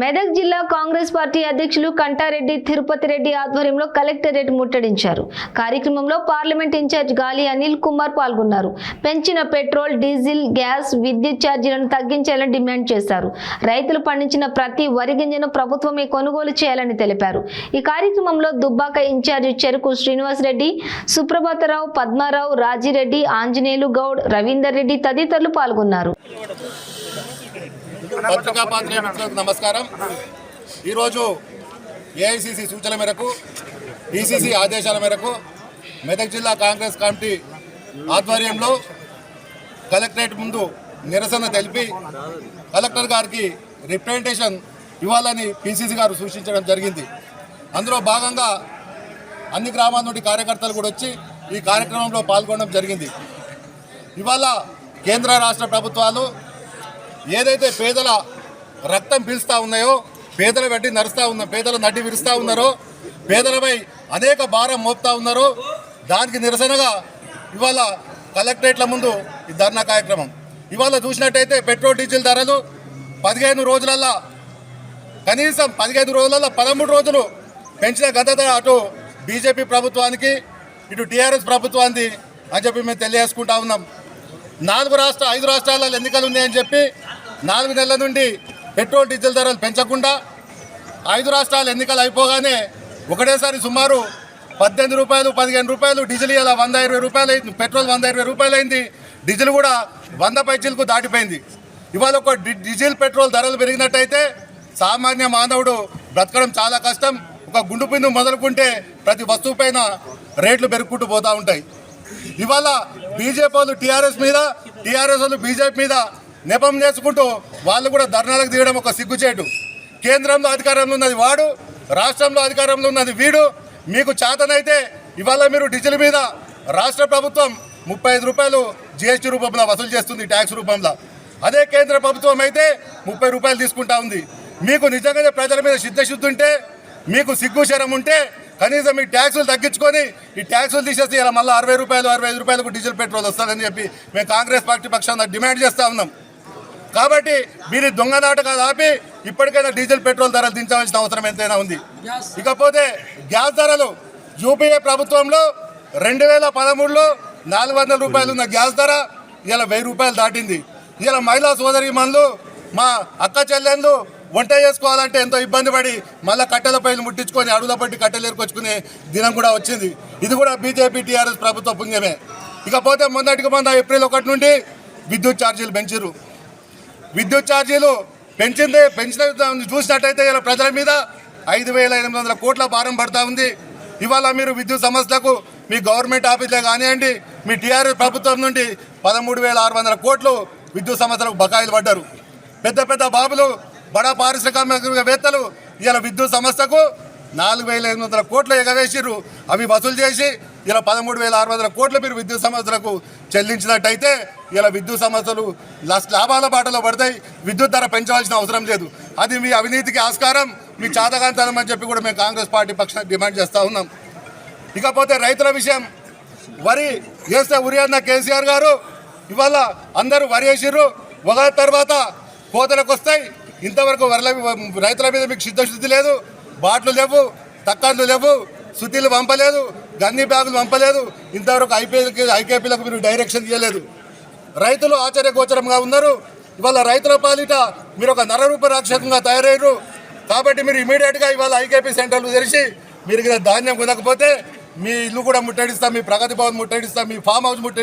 మెదక్ జిల్లా కాంగ్రెస్ పార్టీ అధ్యక్షులు కంటారెడ్డి తిరుపతి రెడ్డి ఆధ్వర్యంలో కలెక్టరేట్ ముట్టడించారు. కార్యక్రమంలో పార్లమెంట్ ఇన్ఛార్జ్ గాలి అనిల్ కుమార్ పాల్గొన్నారు. పెంచిన పెట్రోల్, డీజిల్, గ్యాస్, విద్యుత్ ఛార్జీలను తగ్గించాలని డిమాండ్ చేశారు. రైతులు పండించిన ప్రతి వరి గింజను ప్రభుత్వమే కొనుగోలు చేయాలని తెలిపారు. ఈ కార్యక్రమంలో దుబ్బాక ఇన్ఛార్జ్ చెరుకు శ్రీనివాస్ రెడ్డి, సుప్రభాతరావు, పద్మారావు, రాజిరెడ్డి, ఆంజనేయులు గౌడ్, రవీందర్ రెడ్డి తదితరులు పాల్గొన్నారు. పత్రికా పాత్రికేయులకు నమస్కారం. ఈరోజు ఏఐసిసి సూచనల మేరకు, డిసిసి ఆదేశాల మేరకు మెదక్ జిల్లా కాంగ్రెస్ కమిటీ ఆధ్వర్యంలో కలెక్టరేట్ ముందు నిరసన తెలిపి కలెక్టర్ గారికి రిప్రజెంటేషన్ ఇవ్వాలని పిసిసి గారు సూచించడం జరిగింది. అందులో భాగంగా అన్ని గ్రామాల నుండి కార్యకర్తలు కూడా వచ్చి ఈ కార్యక్రమంలో పాల్గొనడం జరిగింది. ఇవాళ కేంద్ర రాష్ట్ర ప్రభుత్వాలు ఏదైతే పేదల రక్తం పీల్స్తూ ఉన్నాయో, పేదల వెంట పేదల నడ్డి విరుస్తూ ఉన్నారో, పేదలపై అనేక భారం మోపుతా ఉన్నారో, దానికి నిరసనగా ఇవాళ కలెక్టరేట్ల ముందు ఈ ధర్నా కార్యక్రమం. ఇవాళ చూసినట్టయితే పెట్రోల్, డీజిల్ ధరలు 15 రోజులల్లో కనీసం 15 రోజులలో 13 రోజులు పెంచిన గత అటు బీజేపీ ప్రభుత్వానికి, ఇటు టీఆర్ఎస్ ప్రభుత్వానికి అని చెప్పి మేము తెలియజేసుకుంటా ఉన్నాం. 5 రాష్ట్రాలలో ఎన్నికలు ఉన్నాయని చెప్పి 4 నెలల నుండి పెట్రోల్, డీజిల్ ధరలు పెంచకుండా 5 రాష్ట్రాల ఎన్నికలు అయిపోగానే ఒకటేసారి సుమారు 18 రూపాయలు, 15 రూపాయలు డీజిల్, ఇలా 120 రూపాయలు అయింది. పెట్రోల్ 120 రూపాయలు అయింది. డీజిల్ కూడా 100 పైచీలకు దాటిపోయింది. ఇవాళ ఒక డీజిల్, పెట్రోల్ ధరలు పెరిగినట్టయితే సామాన్య మానవుడు బ్రతకడం చాలా కష్టం. ఒక గుండు పిందు మొదలుకుంటే ప్రతి వస్తువు పైన రేట్లు పెరుగుకుంటూ పోతూ ఉంటాయి. ఇవాళ బీజేపీ వాళ్ళు టీఆర్ఎస్ మీద, టీఆర్ఎస్ వాళ్ళు బీజేపీ మీద నెపం చేసుకుంటూ వాళ్ళు కూడా ధర్నాలకు దిగడం ఒక సిగ్గుచేటు. కేంద్రంలో అధికారంలో ఉన్నది వాడు, రాష్ట్రంలో అధికారంలో ఉన్నది వీడు. మీకు చేతనైతే ఇవాళ మీరు డీజిల్ మీద రాష్ట్ర ప్రభుత్వం 35 రూపాయలు జిఎస్టీ రూపంలో వసూలు చేస్తుంది, ట్యాక్స్ రూపంలో. అదే కేంద్ర ప్రభుత్వం అయితే 30 రూపాయలు తీసుకుంటా ఉంది. మీకు నిజంగానే ప్రజల మీద సిద్ధశుద్ధి ఉంటే, మీకు సిగ్గు శరం ఉంటే కనీసం ఈ ట్యాక్సులు తగ్గించుకొని ఈ ట్యాక్సులు తీసేసి ఇలా మళ్ళీ 60 రూపాయలు, 65 రూపాయలకు డీజిల్, పెట్రోల్ వస్తుందని చెప్పి మేము కాంగ్రెస్ పార్టీ పక్షాన డిమాండ్ చేస్తూ ఉన్నాం. కాబట్టి మీరు దొంగ నాటకాలు ఆపి ఇప్పటికైనా డీజిల్, పెట్రోల్ ధరలు దించవలసిన అవసరం ఎంతైనా ఉంది. ఇకపోతే గ్యాస్ ధరలు, యూపీఏ ప్రభుత్వంలో 2013లో 400 రూపాయలు ఉన్న గ్యాస్ ధర ఇలా 1000 రూపాయలు దాటింది. ఇలా మహిళా సోదరీమణులు, మా అక్క చెల్లెళ్ళు వంట చేసుకోవాలంటే ఎంతో ఇబ్బంది పడి మళ్ళీ కట్టెల పైలు ముట్టించుకొని అడుగుల పట్టి కట్టెలు ఏరుకొచ్చుకునే దినం కూడా వచ్చింది. ఇది కూడా బీజేపీ, టీఆర్ఎస్ ప్రభుత్వ పుణ్యమే. ఇకపోతే మొన్న ఏప్రిల్ 1 నుండి విద్యుత్ ఛార్జీలు పెంచారు. విద్యుత్ ఛార్జీలు పెంచిన చూసినట్టయితే ఇలా ప్రజల మీద 5,800 కోట్ల భారం పడతా ఉంది. ఇవాళ మీరు విద్యుత్ సమస్యలకు మీ గవర్నమెంట్ ఆఫీసులే కానివ్వండి, మీ టీఆర్ఎస్ ప్రభుత్వం నుండి 13,600 కోట్లు విద్యుత్ సమస్యలకు బకాయిలు పడ్డారు. పెద్ద పెద్ద బాబులు, బడా పారిశ్రామికవేత్తలు ఇలా విద్యుత్ సంస్థకు 4,800 కోట్లు ఎగవేసిర్రు. అవి వసూలు చేసి ఇలా 13,600 కోట్లు మీరు విద్యుత్ సంస్థలకు చెల్లించినట్టయితే ఇలా విద్యుత్ సంస్థలు లాభాల బాటలో పడతాయి. విద్యుత్ ధర పెంచవలసిన అవసరం లేదు. అది మీ అవినీతికి ఆస్కారం, మీ చాతకాంతనం అని చెప్పి కూడా మేము కాంగ్రెస్ పార్టీ పక్షాన డిమాండ్ చేస్తూ ఉన్నాం. ఇకపోతే రైతుల విషయం, వరి వేస్తే ఉరి అన్న కేసీఆర్ గారు ఇవాళ అందరూ వరి వేసిర్రు. ఒక తర్వాత కోతలకు వస్తాయి. ఇంతవరకు రైతుల మీద మీకు సిద్ధశుద్ధి లేదు. బాట్లు లేవు, తక్కర్లు లేవు, సుతీలు పంపలేదు, గన్ని బ్యాగులు పంపలేదు. ఇంతవరకు ఐకేపీలకు మీరు డైరెక్షన్ ఇవ్వలేదు. రైతులు ఆశ్చర్యగోచరంగా ఉన్నారు. ఇవాళ రైతుల పాలిట మీరు ఒక నరరూప రాక్షకంగా తయారయ్యారు. కాబట్టి మీరు ఇమీడియట్గా ఇవాళ ఐకేపీ సెంటర్లు తెరిచి మీరు ధాన్యం కొనకపోతే మీ ఇల్లు కూడా ముట్టడిస్తాం, మీ ప్రగతి భవన్ ముట్టడిస్తాం, మీ ఫామ్ హౌస్ ముట్టడి